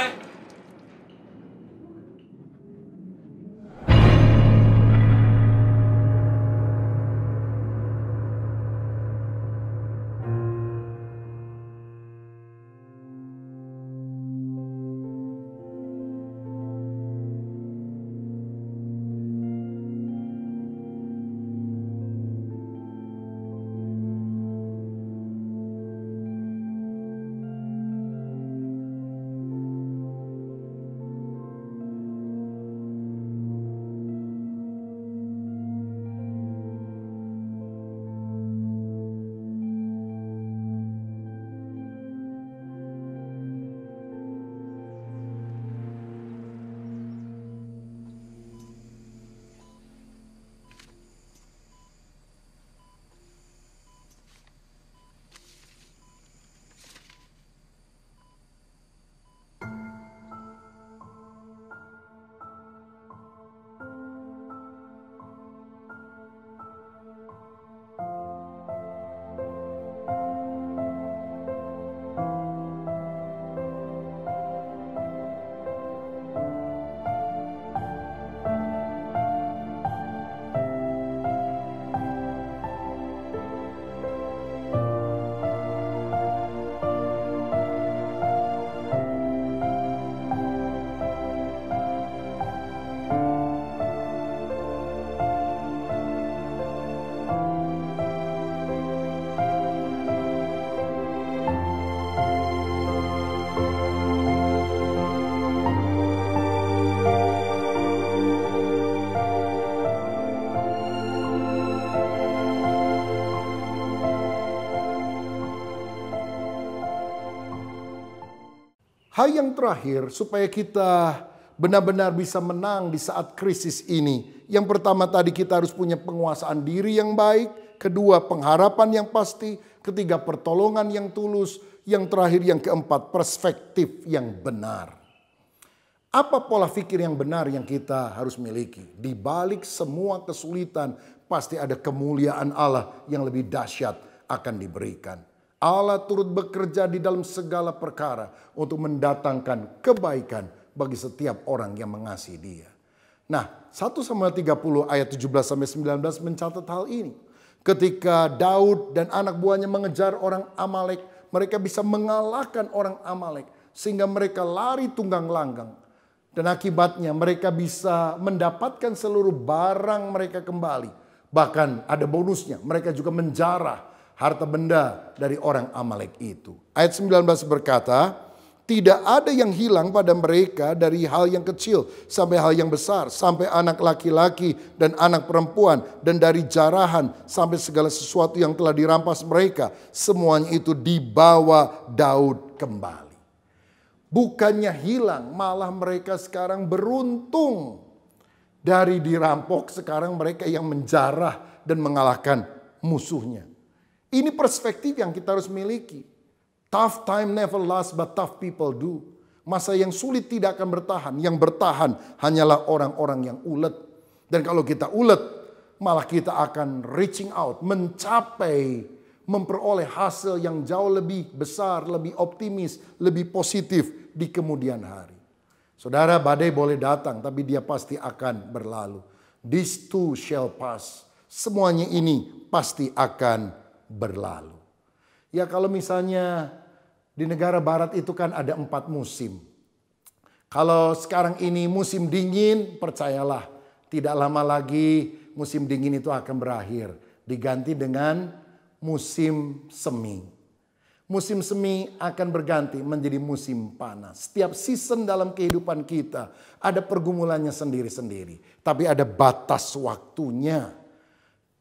Hal yang terakhir supaya kita benar-benar bisa menang di saat krisis ini. Yang pertama tadi kita harus punya penguasaan diri yang baik. Kedua pengharapan yang pasti. Ketiga pertolongan yang tulus. Yang terakhir yang keempat perspektif yang benar. Apa pola pikir yang benar yang kita harus miliki? Di balik semua kesulitan pasti ada kemuliaan Allah yang lebih dahsyat akan diberikan. Allah turut bekerja di dalam segala perkara untuk mendatangkan kebaikan bagi setiap orang yang mengasihi Dia. Nah, 1 Samuel 30 ayat 17-19 mencatat hal ini. Ketika Daud dan anak buahnya mengejar orang Amalek, mereka bisa mengalahkan orang Amalek sehingga mereka lari tunggang langgang. Dan akibatnya mereka bisa mendapatkan seluruh barang mereka kembali. Bahkan ada bonusnya, mereka juga menjarah harta benda dari orang Amalek itu. Ayat 19 berkata, tidak ada yang hilang pada mereka dari hal yang kecil sampai hal yang besar, sampai anak laki-laki dan anak perempuan, dan dari jarahan sampai segala sesuatu yang telah dirampas mereka. Semuanya itu dibawa Daud kembali. Bukannya hilang, malah mereka sekarang beruntung. Dari dirampok, sekarang mereka yang menjarah dan mengalahkan musuhnya. Ini perspektif yang kita harus miliki. Tough time never lasts, but tough people do. Masa yang sulit tidak akan bertahan. Yang bertahan hanyalah orang-orang yang ulet. Dan kalau kita ulet, malah kita akan reaching out, mencapai, memperoleh hasil yang jauh lebih besar, lebih optimis, lebih positif di kemudian hari. Saudara, badai boleh datang, tapi dia pasti akan berlalu. This too shall pass. Semuanya ini pasti akan berlalu. Ya, kalau misalnya di negara barat itu kan ada 4 musim. Kalau sekarang ini musim dingin, percayalah tidak lama lagi musim dingin itu akan berakhir. Diganti dengan musim semi. Musim semi akan berganti menjadi musim panas. Setiap season dalam kehidupan kita ada pergumulannya sendiri-sendiri. Tapi ada batas waktunya.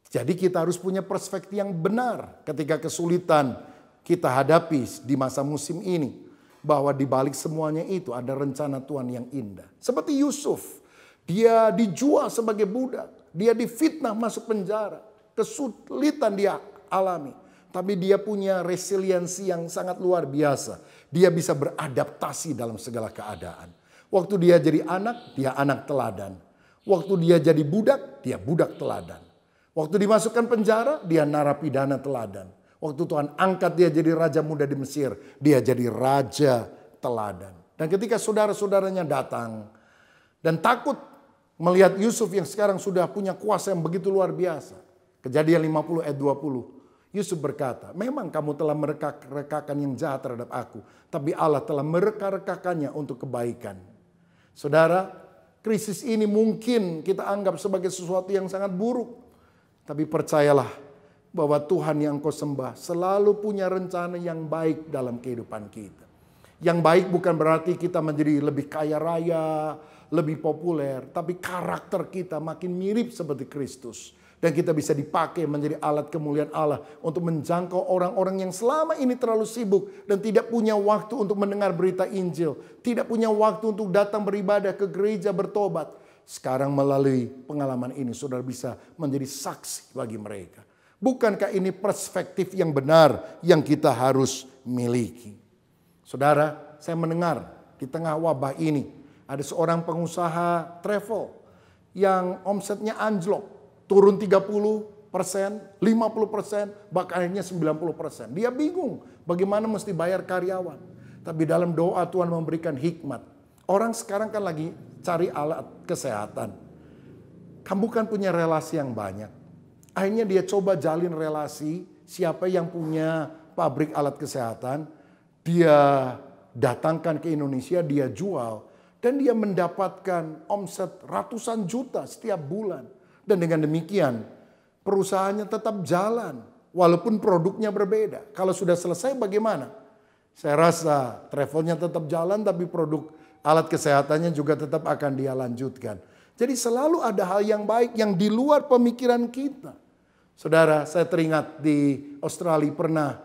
Jadi kita harus punya perspektif yang benar ketika kesulitan kita hadapi di masa musim ini. Bahwa di balik semuanya itu ada rencana Tuhan yang indah. Seperti Yusuf. Dia dijual sebagai budak. Dia difitnah masuk penjara. Kesulitan dia alami. Tapi dia punya resiliensi yang sangat luar biasa. Dia bisa beradaptasi dalam segala keadaan. Waktu dia jadi anak, dia anak teladan. Waktu dia jadi budak, dia budak teladan. Waktu dimasukkan penjara, dia narapidana teladan. Waktu Tuhan angkat dia jadi raja muda di Mesir, dia jadi raja teladan. Dan ketika saudara-saudaranya datang dan takut melihat Yusuf yang sekarang sudah punya kuasa yang begitu luar biasa. Kejadian 50 ayat 20. Yusuf berkata, memang kamu telah mereka-rekakan yang jahat terhadap aku. Tapi Allah telah mereka-rekakannya untuk kebaikan. Saudara, krisis ini mungkin kita anggap sebagai sesuatu yang sangat buruk. Tapi percayalah bahwa Tuhan yang kau sembah selalu punya rencana yang baik dalam kehidupan kita. Yang baik bukan berarti kita menjadi lebih kaya raya, lebih populer. Tapi karakter kita makin mirip seperti Kristus. Dan kita bisa dipakai menjadi alat kemuliaan Allah untuk menjangkau orang-orang yang selama ini terlalu sibuk dan tidak punya waktu untuk mendengar berita Injil. Tidak punya waktu untuk datang beribadah ke gereja bertobat. Sekarang melalui pengalaman ini saudara bisa menjadi saksi bagi mereka. Bukankah ini perspektif yang benar yang kita harus miliki? Saudara, saya mendengar di tengah wabah ini ada seorang pengusaha travel yang omsetnya anjlok. Turun 30%, 50%, bahkan akhirnya 90%. Dia bingung bagaimana mesti bayar karyawan. Tapi dalam doa Tuhan memberikan hikmat. Orang sekarang kan lagi cari alat kesehatan. Kamu kan punya relasi yang banyak. Akhirnya dia coba jalin relasi siapa yang punya pabrik alat kesehatan. Dia datangkan ke Indonesia, dia jual. Dan dia mendapatkan omset ratusan juta setiap bulan. Dan dengan demikian perusahaannya tetap jalan walaupun produknya berbeda. Kalau sudah selesai bagaimana? Saya rasa travelnya tetap jalan tapi produk alat kesehatannya juga tetap akan dia lanjutkan. Jadi selalu ada hal yang baik yang di luar pemikiran kita. Saudara, saya teringat di Australia pernah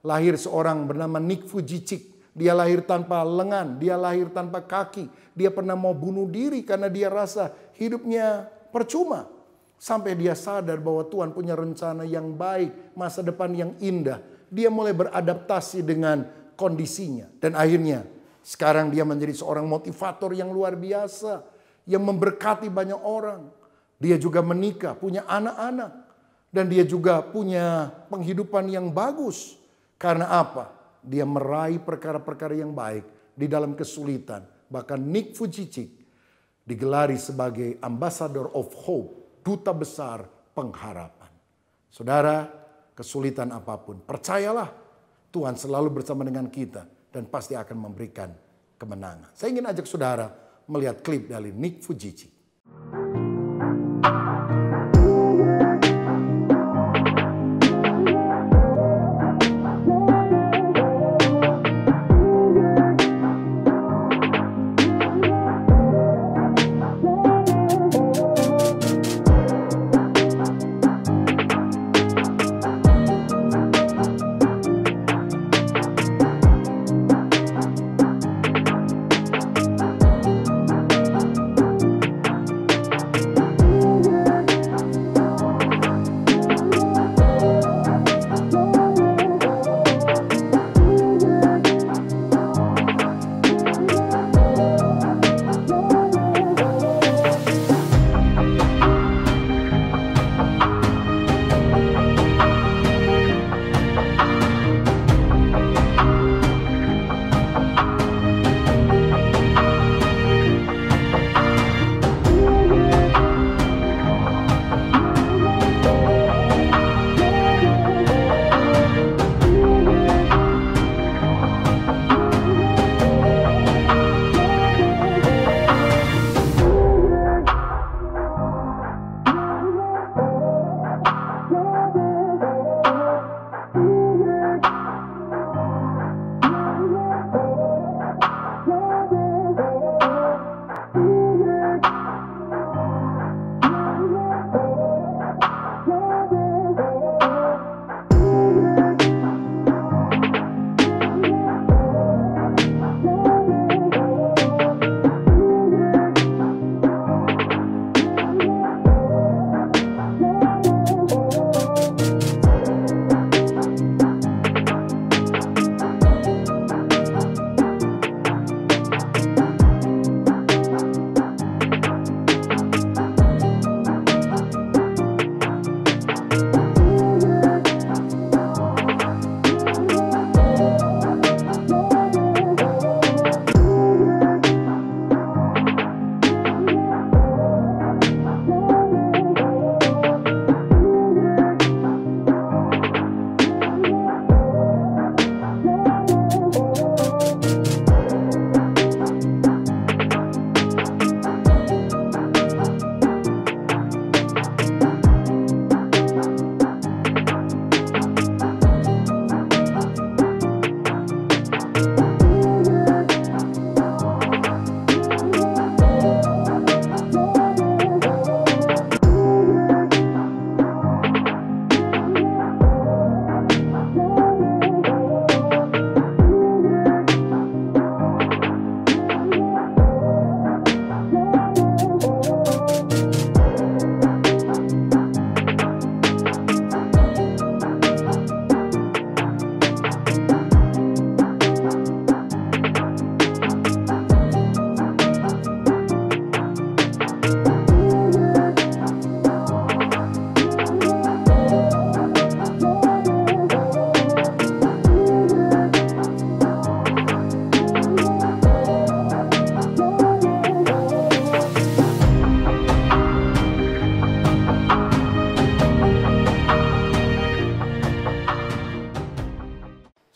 lahir seorang bernama Nick Vujicic. Dia lahir tanpa lengan, dia lahir tanpa kaki. Dia pernah mau bunuh diri karena dia rasa hidupnya percuma. Sampai dia sadar bahwa Tuhan punya rencana yang baik, masa depan yang indah. Dia mulai beradaptasi dengan kondisinya. Dan akhirnya sekarang dia menjadi seorang motivator yang luar biasa. Yang memberkati banyak orang. Dia juga menikah, punya anak-anak. Dan dia juga punya penghidupan yang bagus. Karena apa? Dia meraih perkara-perkara yang baik di dalam kesulitan. Bahkan Nick Vujicic digelari sebagai Ambassador of Hope. Duta besar pengharapan. Saudara, kesulitan apapun, percayalah Tuhan selalu bersama dengan kita dan pasti akan memberikan kemenangan. Saya ingin ajak saudara melihat klip dari Nick Fujicik.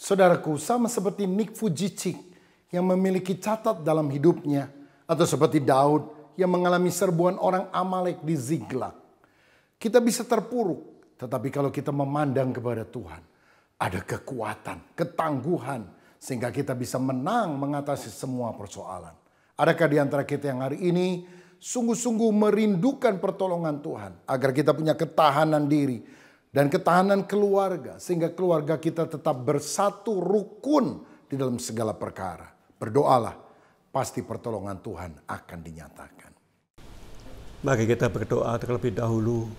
Saudaraku, sama seperti Nick Fujicik yang memiliki catat dalam hidupnya, atau seperti Daud yang mengalami serbuan orang Amalek di Ziklag. Kita bisa terpuruk, tetapi kalau kita memandang kepada Tuhan, ada kekuatan, ketangguhan, sehingga kita bisa menang mengatasi semua persoalan. Adakah di antara kita yang hari ini sungguh-sungguh merindukan pertolongan Tuhan, agar kita punya ketahanan diri, dan ketahanan keluarga, sehingga keluarga kita tetap bersatu rukun di dalam segala perkara. Berdoalah, pasti pertolongan Tuhan akan dinyatakan. Mari kita berdoa terlebih dahulu.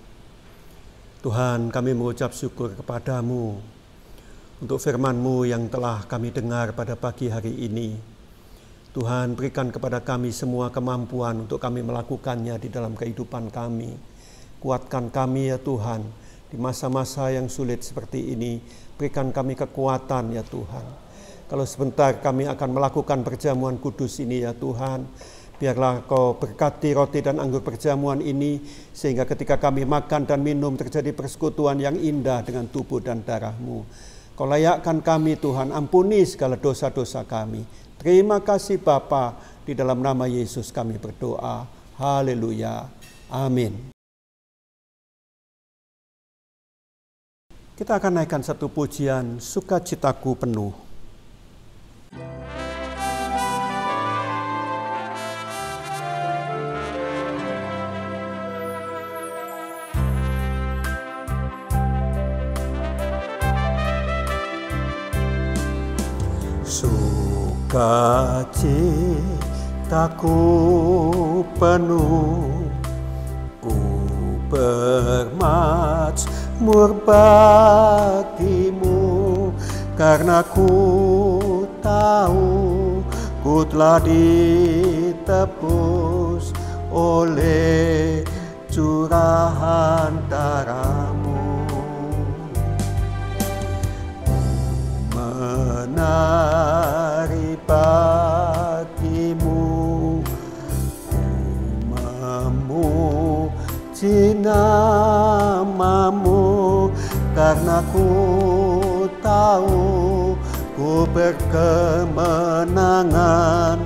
Tuhan, kami mengucap syukur kepadamu untuk firman-Mu yang telah kami dengar pada pagi hari ini. Tuhan, berikan kepada kami semua kemampuan untuk kami melakukannya di dalam kehidupan kami. Kuatkan kami ya Tuhan. Di masa-masa yang sulit seperti ini, berikan kami kekuatan ya Tuhan. Kalau sebentar kami akan melakukan perjamuan kudus ini ya Tuhan, biarlah Kau berkati roti dan anggur perjamuan ini, sehingga ketika kami makan dan minum terjadi persekutuan yang indah dengan tubuh dan darah-Mu. Kau layakkan kami Tuhan, ampuni segala dosa-dosa kami. Terima kasih Bapa, di dalam nama Yesus kami berdoa. Haleluya. Amin. Kita akan naikkan satu pujian, Sukacitaku Penuh. Sukacitaku penuh, ku bermazmur bagimu, karena ku tahu ku telah ditebus oleh curahan darah-Mu. Menari bagimu, memuji nama-Mu, karena ku tahu ku berkemenangan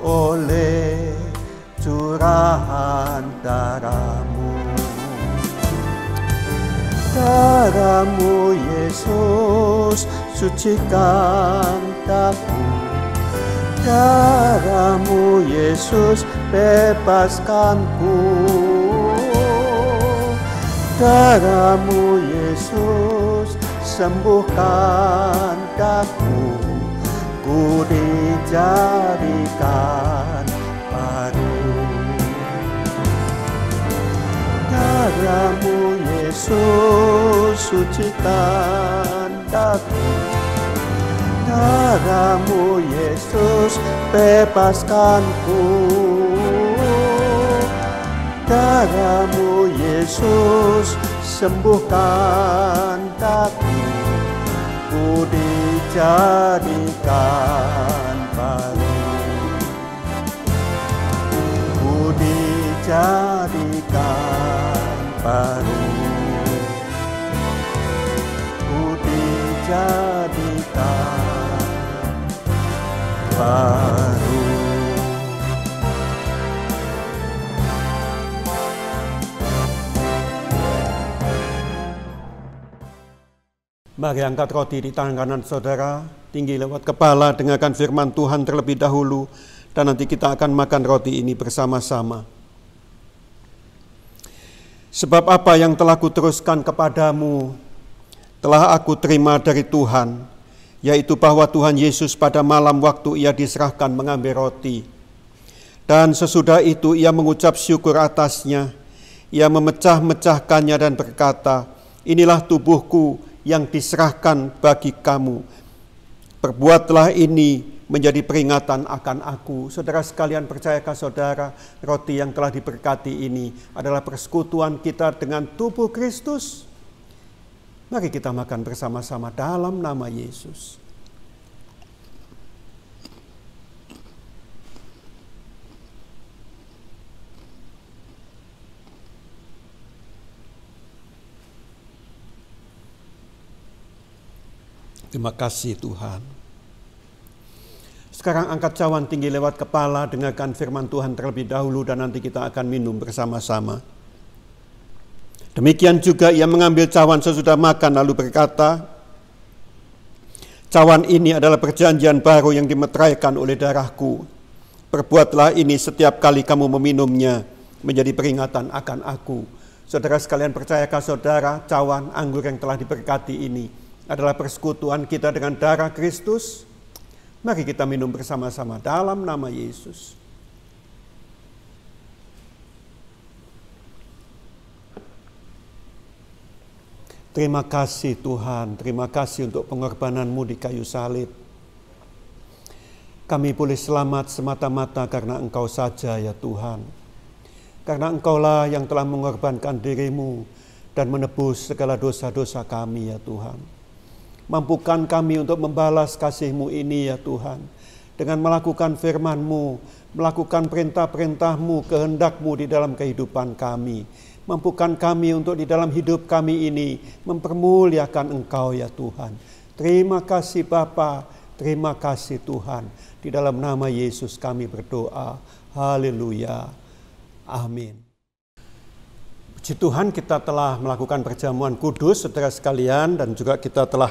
oleh curahan darah-Mu. Darah-Mu Yesus sucikan daku, darah-Mu Yesus bebaskanku, darah-Mu Yesus sembuhkan daku, ku dijadikan baru. Darah-Mu Yesus sucikan daku, darah-Mu Yesus bebaskanku, darah-Mu Yesus sembuhkan daku, ku dijadikan baru, ku dijadikan baru, ku dijadikan baru. Mari angkat roti di tangan kanan saudara, tinggi lewat kepala, dengarkan firman Tuhan terlebih dahulu, dan nanti kita akan makan roti ini bersama-sama. Sebab apa yang telah kuteruskan kepadamu, telah aku terima dari Tuhan, yaitu bahwa Tuhan Yesus pada malam waktu ia diserahkan mengambil roti. Dan sesudah itu ia mengucap syukur atasnya, ia memecah-mecahkannya dan berkata, inilah tubuhku yang diserahkan bagi kamu. Perbuatlah ini menjadi peringatan akan aku. Saudara sekalian, percayakah saudara, roti yang telah diberkati ini adalah persekutuan kita dengan tubuh Kristus? Mari kita makan bersama-sama dalam nama Yesus. Terima kasih Tuhan. Sekarang angkat cawan tinggi lewat kepala, dengarkan firman Tuhan terlebih dahulu, dan nanti kita akan minum bersama-sama. Demikian juga ia mengambil cawan sesudah makan lalu berkata, cawan ini adalah perjanjian baru yang dimeteraikan oleh darahku. Perbuatlah ini setiap kali kamu meminumnya menjadi peringatan akan aku. Saudara sekalian, percayakah saudara, cawan anggur yang telah diberkati ini adalah persekutuan kita dengan darah Kristus? Mari kita minum bersama-sama dalam nama Yesus. Terima kasih Tuhan, terima kasih untuk pengorbanan-Mu di kayu salib. Kami boleh selamat semata-mata karena Engkau saja ya Tuhan. Karena Engkaulah yang telah mengorbankan diri-Mu dan menebus segala dosa-dosa kami ya Tuhan. Mampukan kami untuk membalas kasih-Mu ini ya Tuhan, dengan melakukan firman-Mu, melakukan perintah-perintah-Mu, kehendak-Mu di dalam kehidupan kami. Mampukan kami untuk di dalam hidup kami ini mempermuliakan Engkau ya Tuhan. Terima kasih Bapa, Terima kasih Tuhan. Di dalam nama Yesus kami berdoa. Haleluya. Amin. Puji Tuhan, kita telah melakukan perjamuan kudus, saudara sekalian, dan juga kita telah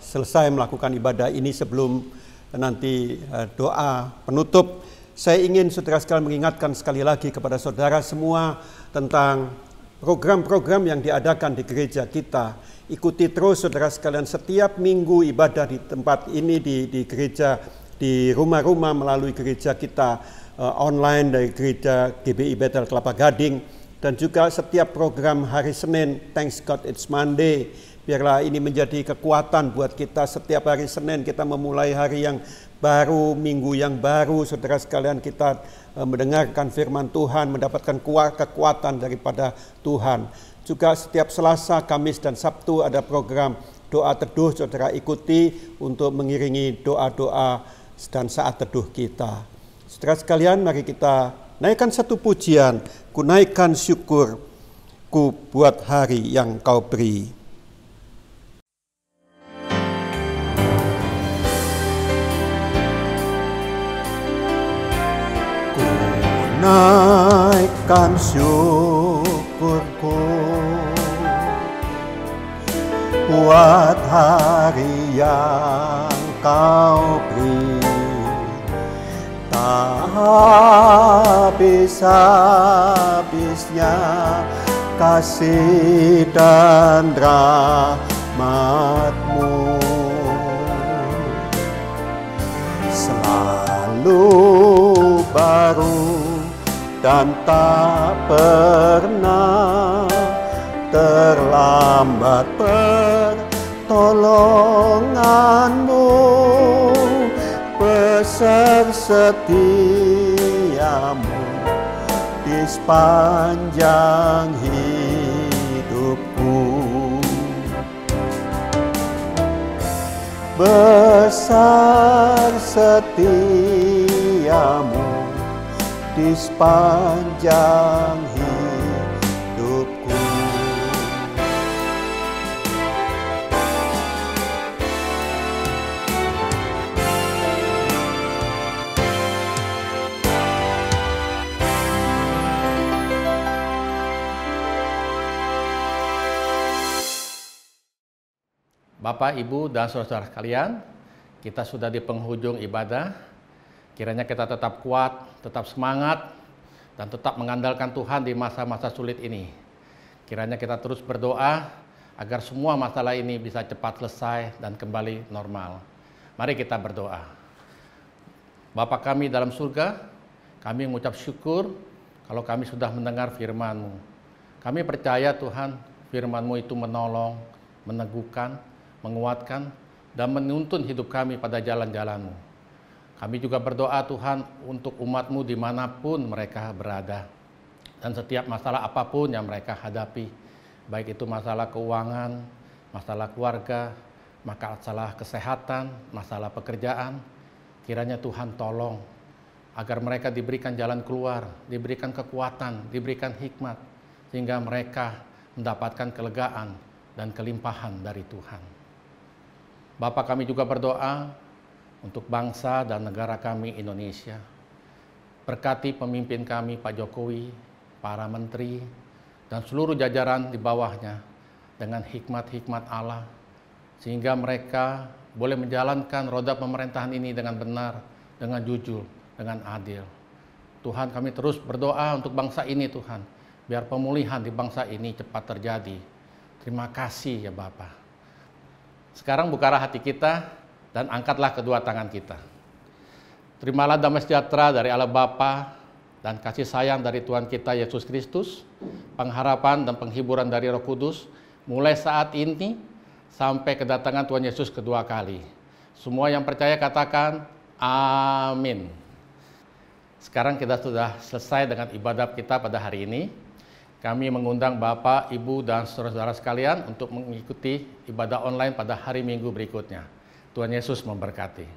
selesai melakukan ibadah ini. Sebelum nanti doa penutup, saya ingin saudara sekalian mengingatkan sekali lagi kepada saudara semua tentang program-program yang diadakan di gereja kita. Ikuti terus saudara sekalian setiap minggu ibadah di tempat ini, di gereja, di rumah-rumah melalui gereja kita online dari gereja GBI Bethel Kelapa Gading. Dan juga setiap program hari Senin, Thanks God It's Monday. Biarlah ini menjadi kekuatan buat kita. Setiap hari Senin kita memulai hari yang baru, minggu yang baru. Saudara sekalian, kita mendengarkan firman Tuhan, mendapatkan kekuatan daripada Tuhan. Juga setiap Selasa, Kamis, dan Sabtu ada program doa teduh. Saudara ikuti untuk mengiringi doa-doa dan saat teduh kita. Saudara sekalian, mari kita naikkan satu pujian. Ku naikkan syukurku buat hari yang kau beri. Ku naikkan syukurku buat hari yang kau beri. Tak habis-habisnya kasih dan rahmat-Mu, selalu baru dan tak pernah terlambat pertolongan-Mu. Besar setiamu di sepanjang hidupku. Besar setiamu di sepanjang hidupku. Bapak, Ibu, dan saudara sekalian, kita sudah di penghujung ibadah. Kiranya kita tetap kuat, tetap semangat, dan tetap mengandalkan Tuhan di masa-masa sulit ini. Kiranya kita terus berdoa agar semua masalah ini bisa cepat selesai dan kembali normal. Mari kita berdoa. Bapa kami dalam surga, kami mengucap syukur kalau kami sudah mendengar firman-Mu. Kami percaya Tuhan, firman-Mu itu menolong, meneguhkan, menguatkan, dan menuntun hidup kami pada jalan-jalan-Mu. Kami juga berdoa Tuhan untuk umat-Mu dimanapun mereka berada. Dan setiap masalah apapun yang mereka hadapi, baik itu masalah keuangan, masalah keluarga, masalah kesehatan, masalah pekerjaan, kiranya Tuhan tolong agar mereka diberikan jalan keluar, diberikan kekuatan, diberikan hikmat, sehingga mereka mendapatkan kelegaan dan kelimpahan dari Tuhan. Bapak, kami juga berdoa untuk bangsa dan negara kami Indonesia. Berkati pemimpin kami Pak Jokowi, para menteri, dan seluruh jajaran di bawahnya dengan hikmat-hikmat Allah, sehingga mereka boleh menjalankan roda pemerintahan ini dengan benar, dengan jujur, dengan adil. Tuhan, kami terus berdoa untuk bangsa ini Tuhan, biar pemulihan di bangsa ini cepat terjadi. Terima kasih ya Bapak. Sekarang bukalah hati kita dan angkatlah kedua tangan kita. Terimalah damai sejahtera dari Allah Bapa dan kasih sayang dari Tuhan kita Yesus Kristus, pengharapan dan penghiburan dari Roh Kudus, mulai saat ini sampai kedatangan Tuhan Yesus kedua kali. Semua yang percaya katakan amin. Sekarang kita sudah selesai dengan ibadah kita pada hari ini. Kami mengundang Bapak, Ibu, dan saudara-saudara sekalian untuk mengikuti ibadah online pada hari Minggu berikutnya. Tuhan Yesus memberkati.